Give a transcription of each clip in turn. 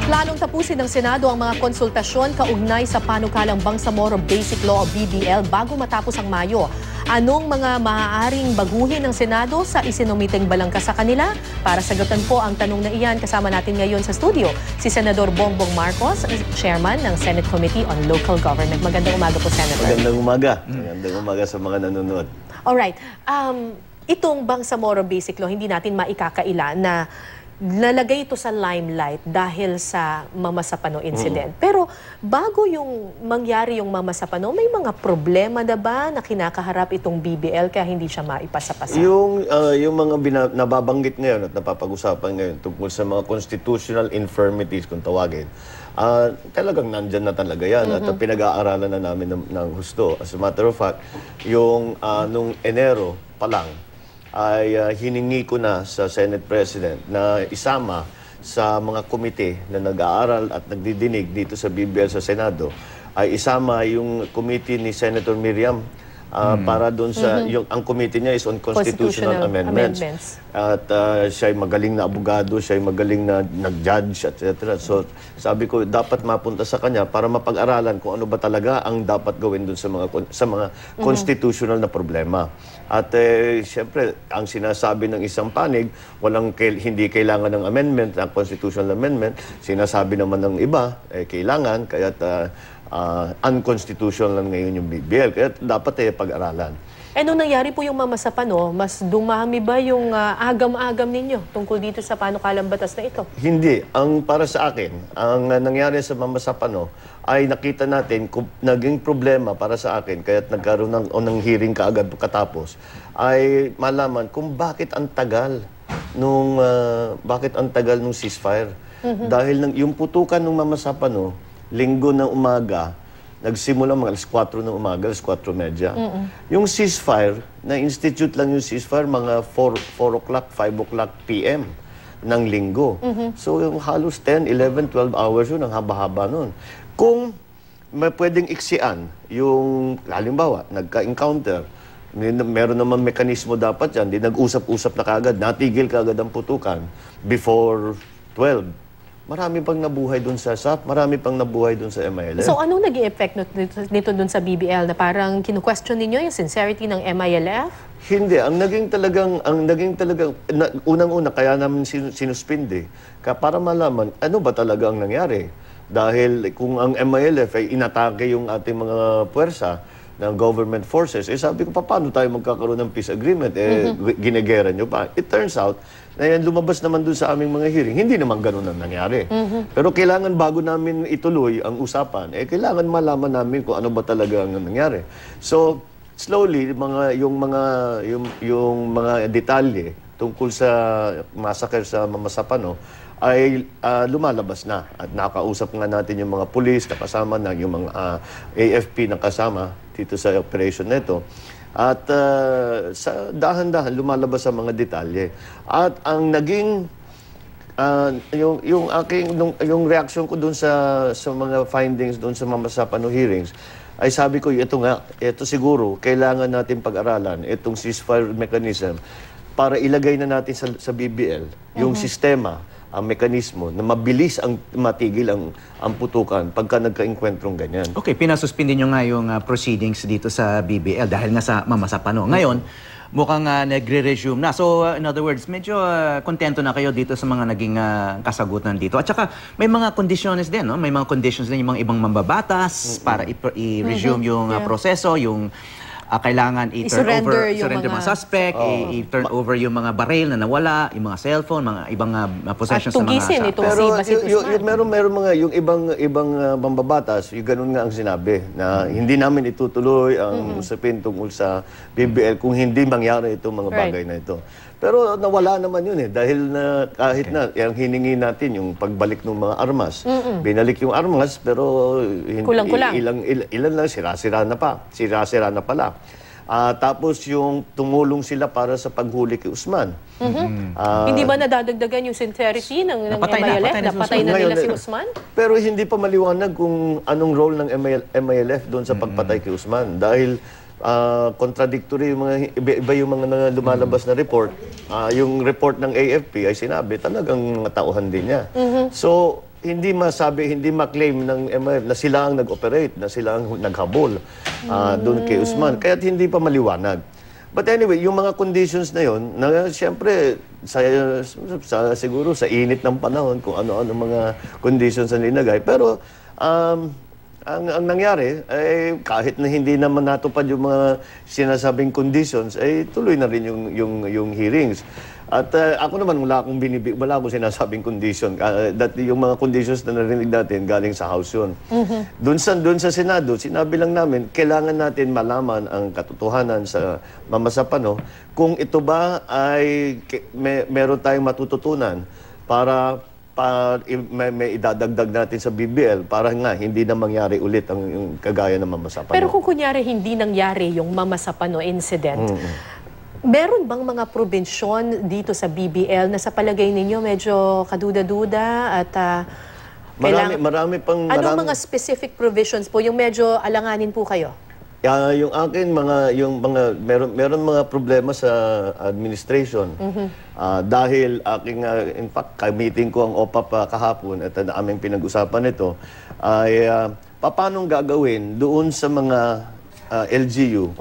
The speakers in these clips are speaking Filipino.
Planong tapusin ng Senado ang mga konsultasyon kaugnay sa panukalang Bangsamoro Basic Law o BBL bago matapos ang Mayo. Anong mga maaaring baguhin ng Senado sa isinumiteng balangkas sa kanila? Para sagutan po ang tanong na iyan, kasama natin ngayon sa studio si Senador Bongbong Marcos, Chairman ng Senate Committee on Local Government. Magandang umaga po, Senator. Magandang umaga. Magandang umaga sa mga nanonood. Alright. Itong Bangsamoro Basic Law, hindi natin maikakaila na nalagay ito sa limelight dahil sa Mama Sapano incident. Pero bago yung mangyari yung Mama Sapano, may mga problema na ba na kinakaharap itong BBL kaya hindi siya maipasa-pasa? Yung mga nababanggit ngayon at napapag-usapan ngayon tungkol sa mga constitutional infirmities kung tawagin, talagang nandyan na talaga yan at pinag-aaralan na namin ng husto. As a matter of fact, yung nung Enero pa lang, ay hiningi ko na sa Senate President na isama sa mga komite na nag-aaral at nagdidinig dito sa BBL sa Senado, ay isama yung committee ni Senator Miriam para doon sa, ang committee niya is on constitutional amendments. At siya ay magaling na abogado, siya ay magaling na nag-judge, etc. So sabi ko, dapat mapunta sa kanya para mapag-aralan kung ano ba talaga ang dapat gawin doon sa mga constitutional na problema. At siyempre, ang sinasabi ng isang panig, hindi kailangan ng amendment, ang constitutional amendment. Sinasabi naman ng iba, kailangan, kaya't unconstitutional lang ngayon yung BBL. Kaya dapat pag-aralan. Nung nangyari po yung Mama Sapano, mas dumami ba yung agam-agam ninyo tungkol dito sa panukalang batas na ito? Hindi. Para sa akin, ang nangyari sa Mama Sapano ay nakita natin kung naging problema para sa akin, kaya't nagkaroon ng hearing kaagad katapos, ay malaman kung bakit ang tagal nung ceasefire. Dahil yung putukan ng Mama Sapano, Linggo ng umaga, nagsimula mga alas 4 ng umaga, alas 4:30. Yung ceasefire, na-institute lang yung ceasefire mga 4 o'clock, 5 o'clock p.m. ng Linggo. So yung halos 10, 11, 12 hours yun, ang haba-haba nun. Kung may pwedeng iksian, yung halimbawa, nagka-encounter, meron naman mekanismo dapat yan, di nag-usap-usap na kagad, natigil kagad ang putukan before 12. Marami pang nabuhay dun sa SAP, marami pang nabuhay dun sa MILF. So anong naging effect nito dun sa BBL na parang kinu-question ninyo yung sincerity ng MILF? Hindi, ang naging talagang unang-una kaya namin sinuspinde para malaman ano ba talaga ang nangyari. Dahil kung ang MILF ay inatake yung ating mga puwersa ng government forces, sabi ko, paano tayo magkakaroon ng peace agreement? Ginegera nyo pa. It turns out, na yan lumabas naman dun sa aming mga hearing, hindi naman ganun ang nangyari. Pero kailangan bago namin ituloy ang usapan, kailangan malaman namin kung ano ba talaga ang nangyari. So, slowly, yung mga detalye tungkol sa massacre sa Mama Sapano ay lumalabas na. At nakausap nga natin yung mga pulis na kasama na, yung mga AFP na kasama dito sa operation nito. At sa dahan-dahan lumalabas ang mga detalye. At ang naging yung reaction ko doon sa mga findings doon sa Mama Sapano hearings ay sabi ko, ito siguro kailangan natin pag-aralan itong ceasefire mechanism para ilagay na natin sa BBL yung sistema, ang mekanismo na mabilis ang matigil ang putukan pagka nagka-enkwentrong ganyan. Okay, pinasuspindi nyo nga yung proceedings dito sa BBL dahil nga sa Mama Sapano. Ngayon, mukhang nagre-resume na. So, in other words, medyo kontento na kayo dito sa mga naging kasagutan dito. At saka, may mga conditions din, no? May mga conditions din yung mga ibang mambabatas para i-resume yung proseso, yung kailangan i-surrender mga suspect, i-turn over yung mga baril na nawala, yung mga cellphone, mga ibang possessions ng mga suspect. Pero meron mga, yung ibang mambabatas, yung ganun nga ang sinabi, na hindi namin itutuloy ang usapin tungkol sa BBL kung hindi mangyari itong mga bagay na ito. Pero nawala naman yun dahil na kahit na yung hiningi natin yung pagbalik ng mga armas. Binalik yung armas pero ilan lang sira-sira na pala. Tapos yung tumulong sila para sa paghuli kay Usman. Hindi ba nadadagdagan yung sincerity ng MILF? Napatay na nila si Usman? Pero hindi pa maliwanag kung anong role ng MILF doon sa pagpatay kay Usman. Dahil contradictory yung mga iba yung mga lumalabas na report. Yung report ng AFP ay sinabi talagang mga tauhan din niya. So hindi masabi, hindi ma-claim ng MIF na sila ang nag-operate, na sila ang naghabol doon kay Usman. Kaya't hindi pa maliwanag. But anyway, yung mga conditions na yon, na siyempre, siguro sa init ng panahon, kung ano-ano mga conditions na linagay. Pero, ang nangyari, kahit na hindi naman natupad yung mga sinasabing conditions, tuloy na rin yung hearings. At ako naman, wala akong sinasabing condition. Yung mga conditions na narinig natin, galing sa House yun. Doon sa Senado, sinabi lang namin, kailangan natin malaman ang katotohanan sa mamasapano kung ito ba ay meron tayong matututunan para may idadagdag natin sa BBL para nga hindi na mangyari ulit yung kagaya ng mamasapano. Pero kung kunyari hindi nangyari yung mamasapano incident, meron bang mga probensyon dito sa BBL na sa palagay ninyo medyo kaduda-duda at marami pang... Anong mga specific provisions po yung medyo alanganin po kayo? Yung akin, meron mga problema sa administration. Dahil in fact, meeting ko ang OPAP kahapon at aming pinag-usapan ito, ay paano gagawin doon sa mga LGU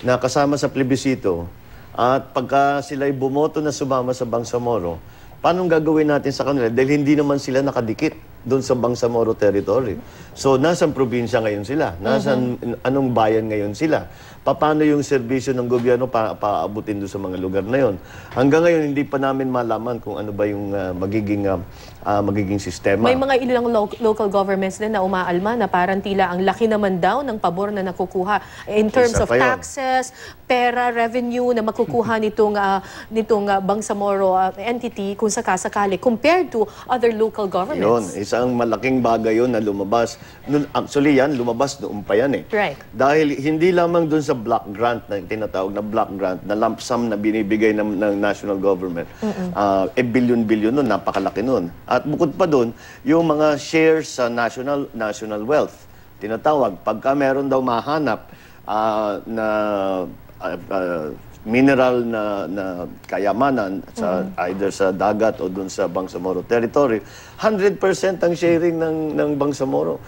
na kasama sa plebisito at pagka sila'y bumoto na sumama sa Bangsamoro, paano gagawin natin sa kanila? Dahil hindi naman sila nakadikit doon sa Bangsamoro territory. So, nasang probinsya ngayon sila? Anong bayan ngayon sila? Paano yung serbisyo ng gobyerno paabutin doon sa mga lugar na yon? Hanggang ngayon, hindi pa namin malaman kung ano ba yung magiging sistema. May mga ilang local governments din na umaalma na parang tila ang laki naman daw ng pabor na nakukuha in terms of taxes, pera, revenue na makukuha nitong Bangsamoro entity kung sakasakali compared to other local governments. Yun, isang malaking bagay yun na lumabas. Actually yan, lumabas noong pa yan eh. Right. Dahil hindi lamang dun sa block grant na tinatawag na block grant na lump sum na binibigay ng national government. Billion-billion nun, napakalaki nun. At bukod pa dun, yung mga shares sa national wealth. Tinatawag, pagka meron daw mahanap na mineral na kayamanan sa either sa dagat o dun sa Bangsamoro territory, 100% ang sharing ng Bangsamoro.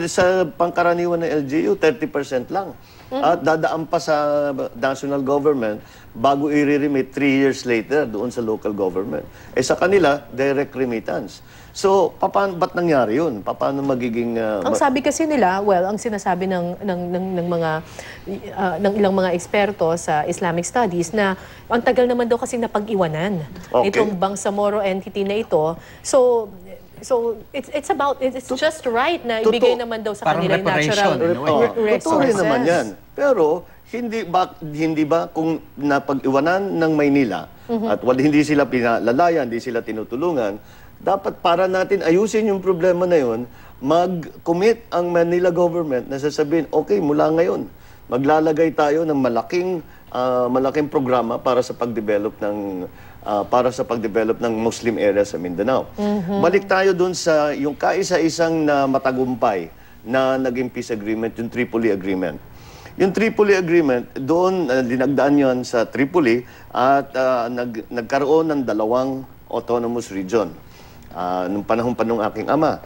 Sa pangkaraniwan ng LGU, 30% lang. At dadaan pa sa national government bago i-remit 3 years later doon sa local government. Sa kanila, direct remittance. So, ba't nangyari yun? Paano magiging... ang sabi kasi nila, ang sinasabi ng ilang mga eksperto sa Islamic Studies na ang tagal naman daw kasi napag-iwanan itong Bangsamoro entity na ito. So it's just right na ibigay naman daw sa kanila yung natural resources. Totoo rin naman yan. Pero hindi ba kung napag-iwanan ng Maynila at hindi sila pinalalayan, hindi sila tinutulungan, dapat para natin ayusin yung problema na yun, mag-commit ang Manila government na sasabihin, okay, mula ngayon, maglalagay tayo ng malaking programa para sa pag-develop ng Muslim area sa Mindanao. Balik tayo dun sa yung kaisa-isang na matagumpay na naging peace agreement, yung Tripoli Agreement. Yung Tripoli Agreement, doon dinagdaan yon sa Tripoli at nagkaroon ng 2 autonomous region nung panahon pa nung aking ama.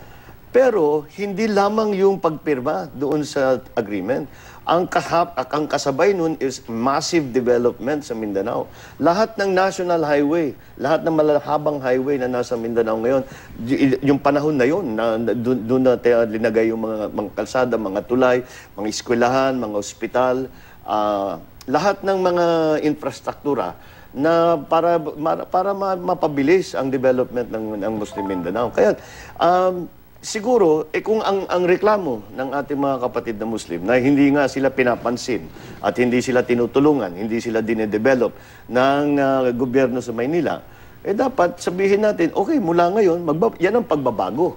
Pero hindi lamang yung pagpirma doon sa agreement. Ang kasabay nun is massive development sa Mindanao. Lahat ng national highway, lahat ng malahabang highway na nasa Mindanao ngayon, yung panahon na yun, doon na linagay yung mga kalsada, mga tulay, mga eskwelahan, mga ospital, lahat ng mga infrastruktura na para mapabilis ang development ng Muslim Mindanao. Kaya siguro, kung ang reklamo ng ating mga kapatid na Muslim na hindi nga sila pinapansin at hindi sila tinutulungan, hindi sila dinedevelop ng gobyerno sa Maynila, dapat sabihin natin, okay, mula ngayon, yan ang pagbabago.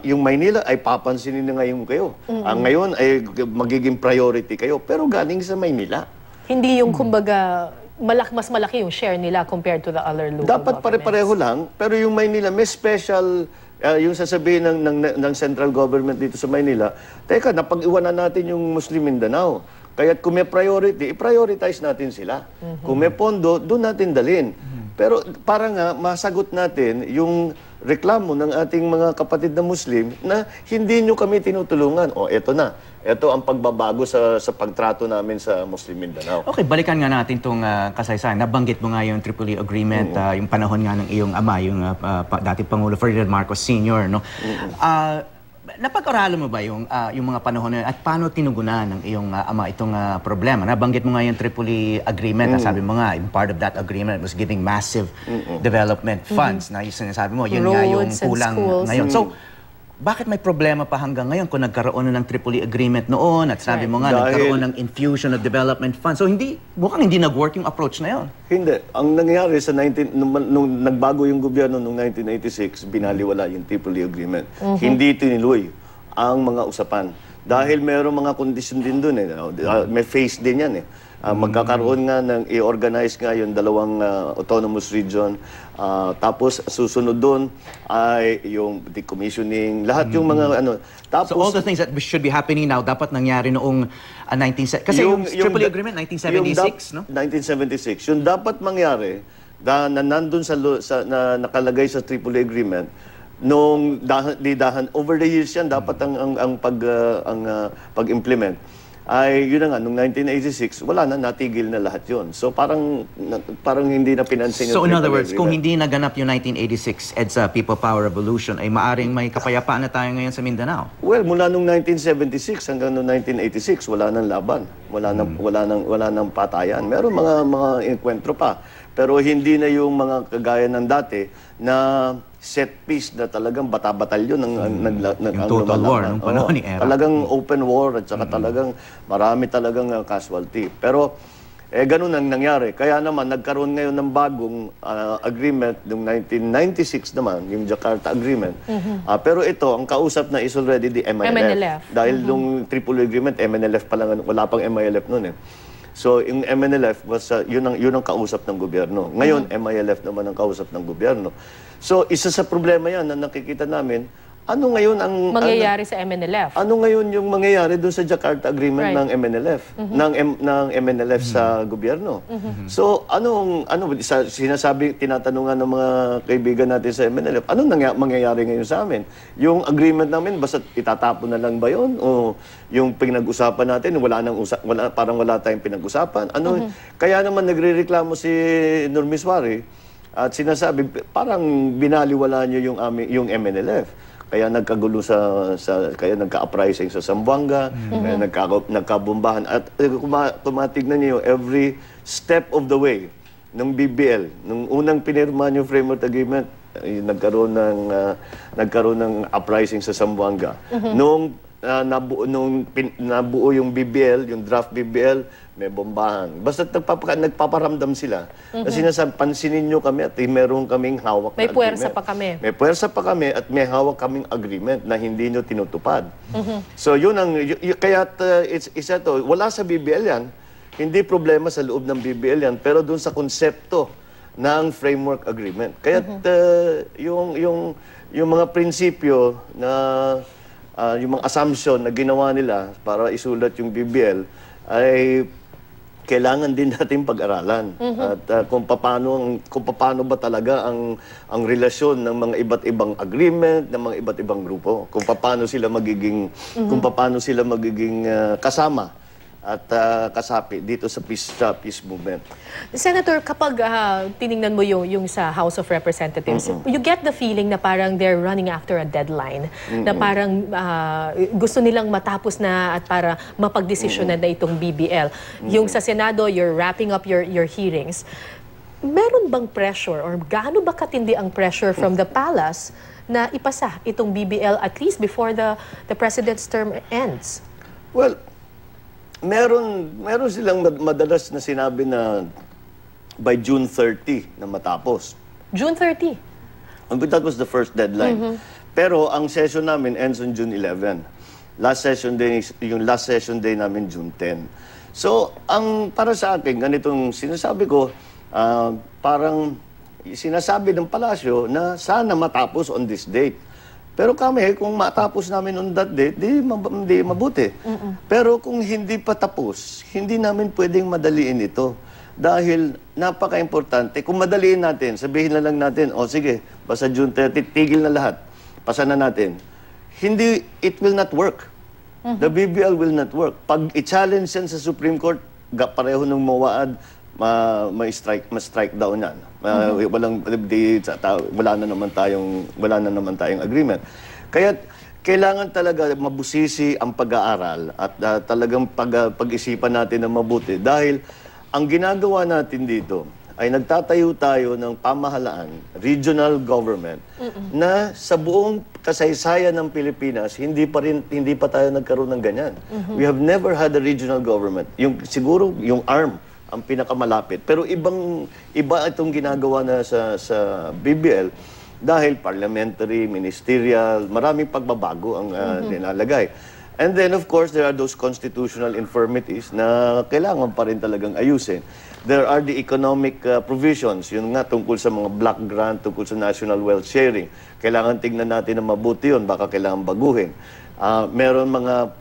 Yung Maynila ay papansinin na ngayon kayo. Ngayon ay magiging priority kayo, pero galing sa Maynila. Hindi yung kumbaga mas malaki yung share nila compared to the other local dapat pare-pareho lang, pero yung Maynila may special, yung sasabihin ng central government dito sa Maynila, teka, napag-iwanan natin yung Muslim Mindanao. Kaya kung may priority, i-prioritize natin sila. Kung may pondo, doon natin dalhin. Pero para nga masagot natin yung reklamo ng ating mga kapatid na Muslim na hindi nyo kami tinutulungan. O, eto na. Ito ang pagbabago sa pagtrato namin sa Muslim Mindanao. Okay, balikan nga natin itong kasaysayan. Nabanggit mo nga yung Tripoli Agreement, yung panahon nga ng iyong ama, yung dating Pangulo Ferdinand Marcos Sr., no? Napag-aralan mo ba yung mga panahon na yun at paano tinugunan ng iyong ama itong problema? Nabanggit mo nga yung Tripoli Agreement, sabi mo nga, part of that agreement was giving massive development funds na yung sinasabi mo, yun nga yung Roads and kulang schools. ngayon. So, bakit may problema pa hanggang ngayon kung nagkaroon na ng Tripoli Agreement noon at sabi mo nga, nagkaroon ng infusion of development funds? So, mukhang hindi nag-work yung approach na yun. Hindi. Ang nangyari sa nung nagbago yung gobyerno noong 1986, binaliwala yung Tripoli Agreement. Hindi tiniloy ang mga usapan. Dahil mayroong mga kondisyon din doon. May phase din yan. Magkakaroon nga ng i-organize nga yung dalawang autonomous region. Tapos susunod doon ay yung decommissioning, lahat yung mga ano. Tapos, so all the things that should be happening now dapat nangyari noong 19... Kasi yung Tripoli Agreement, 1976, no? 1976. Yung dapat mangyari na nandun na nakalagay sa Tripoli Agreement, nung over the years yan, dapat ang pag-implement. Ay yun na nga, noong 1986, wala na, natigil na lahat yun. So parang hindi na pinansin yung So in other words, Tripoli kung Agreement. hindi naganap yung 1986 EDSA People Power Revolution, ay maaring may kapayapaan na tayo ngayon sa Mindanao. Well, mula noong 1976 hanggang noong 1986, wala nang laban. Wala nang patayan. Meron mga enkwentro pa. Pero hindi na yung mga kagaya ng dati na set piece na talagang bata-batalyon ang total war nung panahon ni Era. Talagang open war at saka talagang marami talagang casualty. Pero ganun ang nangyari. Kaya naman nagkaroon ngayon ng bagong agreement noong 1996 naman, yung Jakarta Agreement. Pero ito, ang kausap na is already the MNLF. Dahil nung Tripoli Agreement, MNLF pa lang, wala pang MILF noon eh. So, yung MNLF was, yun ang kausap ng gobyerno. Ngayon, MILF naman ang kausap ng gobyerno. So, isa sa problema yan na nakikita namin, ano ngayon ang... Mangyayari sa MNLF. Ano ngayon yung mangyayari doon sa Jakarta Agreement ng MNLF? Ng MNLF sa gobyerno? So, tinatanungan ng mga kaibigan natin sa MNLF, anong mangyayari ngayon sa amin? Yung agreement namin, basta itatapon na lang ba yun? O yung pinag-usapan natin, parang wala tayong pinag-usapan? Kaya naman nagrereklamo si Nurmiswari at sinasabi, parang binaliwala niyo yung MNLF. Kaya nagkagulo kaya nagka-uprising sa Zamboanga, kaya nagkabombahan. At kumatignan niyo every step of the way ng BBL, nung unang pinirma yung framework agreement, nagkaroon ng uprising sa Zamboanga. Nung nabuo yung BBL, yung draft BBL, may bombahan. Basta nagpaparamdam sila. Na sinasabi, pansinin nyo kami at meron kaming hawak na agreement. May puwersa pa kami. May puwersa pa kami at may hawak kaming agreement na hindi nyo tinutupad. So yun ang, kaya wala sa BBL yan. Hindi problema sa loob ng BBL yan, pero dun sa konsepto ng framework agreement. Kaya yung mga prinsipyo na yung mga assumption na ginawa nila para isulat yung BBL ay kailangan din natin pag-aralan. At kung paano ba talaga ang relasyon ng mga iba't ibang agreement ng mga iba't ibang grupo, kung paano sila magiging kasama at kasapi dito sa peace movement. Senator, kapag tiningnan mo yung sa House of Representatives, you get the feeling na parang they're running after a deadline, na parang gusto nilang matapos na at para mapagdesisyonan na itong BBL. Yung sa Senado, you're wrapping up your hearings. Meron bang pressure or gaano ba katindi ang pressure from the palace na ipasa itong BBL at least before the President's term ends? Well, meron silang madalas na sinabi na by June 30 na matapos. June 30? That was the first deadline. Pero ang session namin ends on June 11. Yung last session day namin June 10. So, para sa akin, ganitong sinasabi ko, parang sinasabi ng palasyo na sana matapos on this date. Pero kami, kung matapos namin on that date, di mabuti. Pero kung hindi pa tapos, hindi namin pwedeng madaliin ito. Dahil napaka-importante, kung madaliin natin, sabihin na lang natin, o sige, basta June 30, tigil na lahat, pasa na natin. Hindi, it will not work. The BBL will not work. Pag i-challenge yan sa Supreme Court, pareho ng mawaad, ma-strike down yan. Wala na naman tayong agreement. Kaya kailangan talaga mabusisi ang pag-aaral at talagang pag-isipan natin ng mabuti dahil ang ginagawa natin dito ay nagtatayo tayo ng pamahalaan, regional government, na sa buong kasaysayan ng Pilipinas, hindi pa tayo nagkaroon ng ganyan. We have never had a regional government. Siguro yung ARM ang pinakamalapit. Pero iba itong ginagawa na sa BBL dahil parliamentary, ministerial, maraming pagbabago ang nilalagay. And then, of course, there are those constitutional infirmities na kailangan pa rin talagang ayusin. There are the economic provisions, yun nga, tungkol sa mga block grant, tungkol sa national wealth sharing. Kailangan tignan natin na mabuti yun, baka kailangan baguhin. Meron mga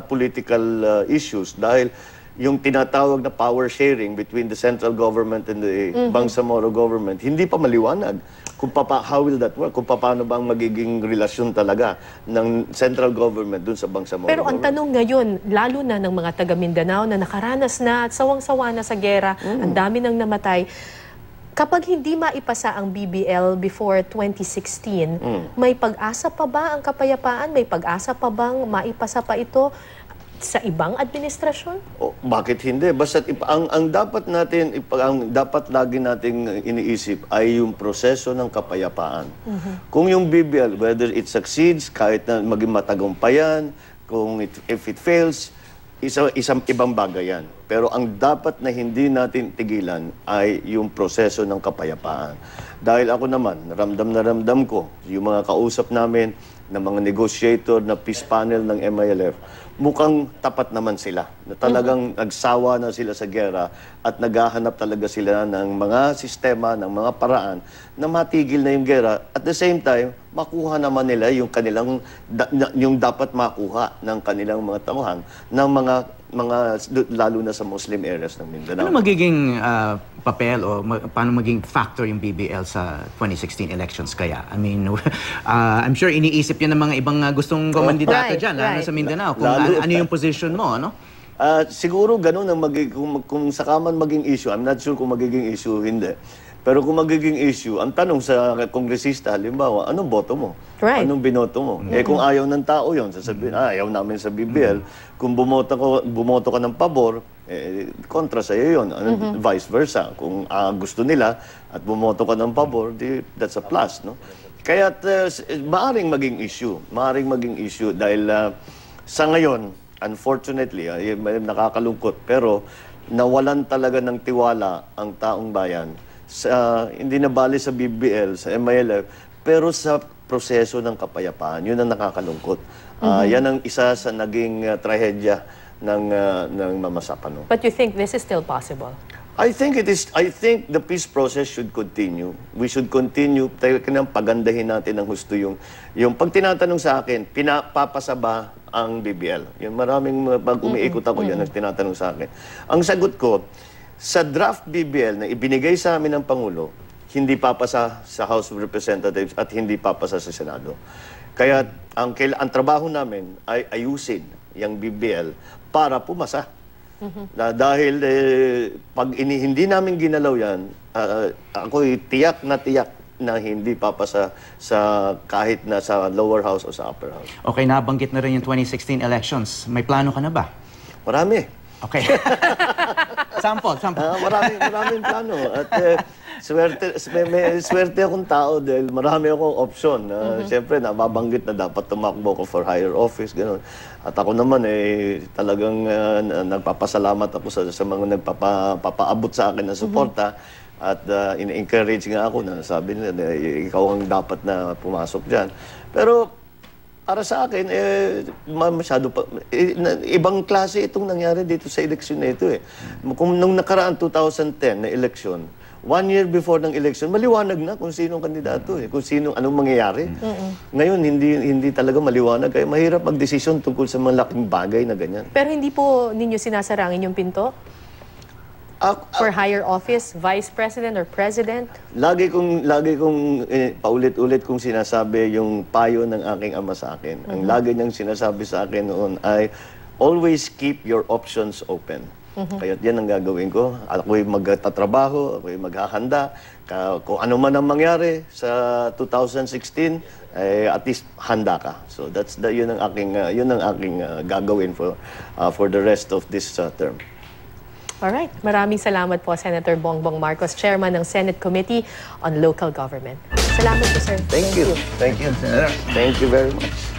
political issues dahil yung tinatawag na power sharing between the central government and the Bangsamoro government, hindi pa maliwanag kung how will that work, kung paano ba ang magiging relasyon talaga ng central government dun sa Bangsamoro Pero ang government. tanong ngayon, lalo na ng mga taga Mindanao na nakaranas na at sawang-sawa na sa gera, ang dami nang namatay, kapag hindi maipasa ang BBL before 2016, may pag-asa pa ba ang kapayapaan? May pag-asa pa bang maipasa pa ito sa ibang administrasyon? Bakit hindi? Basta ang dapat lagi nating iniisip ay yung proseso ng kapayapaan. Kung yung BBL, whether it succeeds, kahit na maging matagumpayan, if it fails, isang ibang bagay yan. Pero ang dapat na hindi natin tigilan ay yung proseso ng kapayapaan. Dahil ako naman, ramdam ko, yung mga kausap namin, na mga negotiator, na peace panel ng MILF, mukhang tapat naman sila. Na talagang nagsawa na sila sa gera at naghahanap talaga sila ng mga sistema, ng mga paraan na matigil na yung gera. At the same time, makuha naman nila yung kanilang, yung dapat makuha ng kanilang mga tauhan ng mga lalo na sa Muslim areas ng Mindanao. Ano magiging papel o paano maging factor yung BBL sa 2016 elections kaya? I mean, I'm sure iniisip yan ng mga ibang gustong kumandidato dyan, lalo sa Mindanao. Kung ano yung position mo, ano? Siguro ganun ang kung sakaman maging issue. I'm not sure kung magiging issue hindi. Pero kung magiging issue, ang tanong sa kongresista, halimbawa, anong boto mo? Right. Anong binoto mo? Kung ayaw ng tao yon, sasabihin, ayaw namin sa BBL. Kung bumoto ka ng pabor, kontra sa'yo yun. Vice versa. Kung gusto nila at bumoto ka ng pabor, that's a plus. No? Kaya maaring maging issue. Maaring maging issue dahil sa ngayon, unfortunately, nakakalungkot, pero nawalan talaga ng tiwala ang taong bayan. Hindi na bali sa BBL, sa MILF, pero sa proseso ng kapayapaan. Yun ang nakakalungkot. Yan ang isa sa naging trahedya ng Mama Sapano. But you think this is still possible? I think the peace process should continue. We should continue. Talagang pagandahin natin ng husto yung pag tinatanong sa akin, pinapapasa ba ang BBL? Yung maraming pag umiikot ako yan, tinatanong sa akin. Ang sagot ko, sa draft BBL na ibinigay sa amin ng Pangulo, hindi papasa sa House of Representatives at hindi papasa sa Senado. Kaya ang trabaho namin ay ayusin yung BBL para pumasa. Dahil pag hindi namin ginalaw yan, ako tiyak na hindi papasa sa kahit na sa lower house o sa upper house. Okay, nabanggit na rin yung 2016 elections. May plano ka na ba? Marami. Okay. Sample. Maraming plano. At swerte akong tao dahil marami akong option. Siyempre, nababanggit na dapat tumakbo ko for higher office, gano'n. At ako naman, talagang nagpapasalamat ako sa mga nagpapaabot sa akin ng suporta. At in-encourage nga ako na sabi nila, ikaw ang dapat na pumasok dyan. Pero, para sa akin, masyado pa. Ibang klase itong nangyari dito sa eleksyon na ito. Kung nung nakaraan 2010 na eleksyon, 1 year before ng eleksyon, maliwanag na kung sinong kandidato, kung anong mangyayari. Ngayon, hindi talaga maliwanag. Kaya mahirap magdesisyon tungkol sa mga laking bagay na ganyan. Pero hindi po ninyo sinasara ang inyong pinto? for higher office, vice president or president? Lagi kong paulit-ulit kong sinasabi yung payo ng aking ama sa akin. Ang lagi niyang sinasabi sa akin noon ay always keep your options open. Kaya yan ang gagawin ko. Ako'y magtatrabaho, ako'y maghahanda. Kung ano man ang mangyari sa 2016, at least handa ka. So yun ang aking gagawin for the rest of this term. Alright, maraming salamat po Senator Bongbong Marcos, Chairman ng Senate Committee on Local Government. Salamat po, sir. Thank you. Thank you, Senator. Thank you very much.